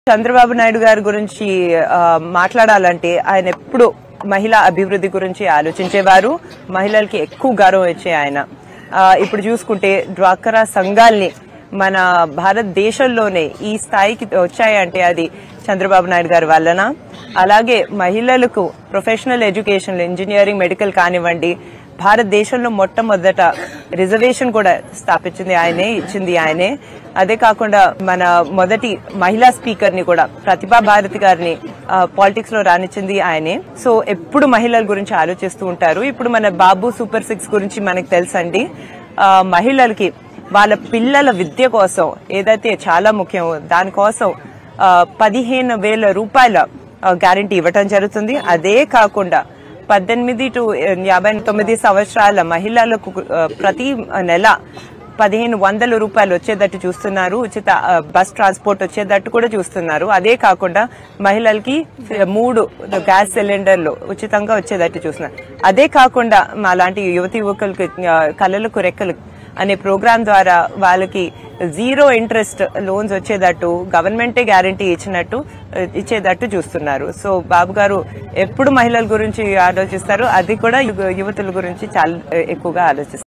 చంద్రబాబు నాయుడు గారి గురించి మాట్లాడాలంటే ఆయన ఎప్పుడు మహిళా అభివృద్ధి గురించి ఆలోచించేవారు. మహిళలకి ఎక్కువ గౌరవం ఇచ్చే ఆయన. ఇప్పుడు చూసుకుంటే డ్వాక్రా సంఘాల్ని మన భారతదేశంలోనే ఈ స్థాయికి వచ్చాయంటే అది చంద్రబాబు నాయుడు గారి వలన. అలాగే మహిళలకు ప్రొఫెషనల్ ఎడ్యుకేషన్, ఇంజనీరింగ్, మెడికల్ కానివ్వండి, భారతదేశంలో మొట్టమొదట రిజర్వేషన్ కూడా స్థాపించింది ఆయనే, ఇచ్చింది ఆయనే. అదే కాకుండా మన మొదటి మహిళా స్పీకర్ ని కూడా ప్రతిభా భారతి గారిని పాలిటిక్స్ లో రానిచ్చింది ఆయనే. సో ఎప్పుడు మహిళల గురించి ఆలోచిస్తూ ఉంటారు. ఇప్పుడు మన బాబు సూపర్ 6 గురించి మనకు తెలుసండి. మహిళలకి వాళ్ళ పిల్లల విద్య కోసం ఏదైతే చాలా ముఖ్యం, దానికోసం 15,000 రూపాయల గ్యారంటీ ఇవ్వటం జరుగుతుంది. అదే కాకుండా 18 to 59 సంవత్సరాల మహిళలకు ప్రతి నెల 1,500 రూపాయలు వచ్చేటట్టు చూస్తున్నారు. ఉచిత బస్ ట్రాన్స్పోర్ట్ వచ్చేటట్టు కూడా చూస్తున్నారు. అదే కాకుండా మహిళలకి 3 గ్యాస్ సిలిండర్లు ఉచితంగా వచ్చేటట్టు చూస్తున్నారు. అదే కాకుండా మా లాంటి యువతి యువకులకి కళలకు రెక్కలు అనే ప్రోగ్రాం ద్వారా వాళ్ళకి 0 ఇంట్రెస్ట్ లోన్స్ వచ్చేటట్టు గవర్నమెంటే గ్యారంటీ ఇచ్చేటట్టు చూస్తున్నారు. సో బాబు గారు ఎప్పుడు మహిళల గురించి ఆలోచిస్తారు, అది కూడా యువతుల గురించి చాలా ఎక్కువగా ఆలోచిస్తారు.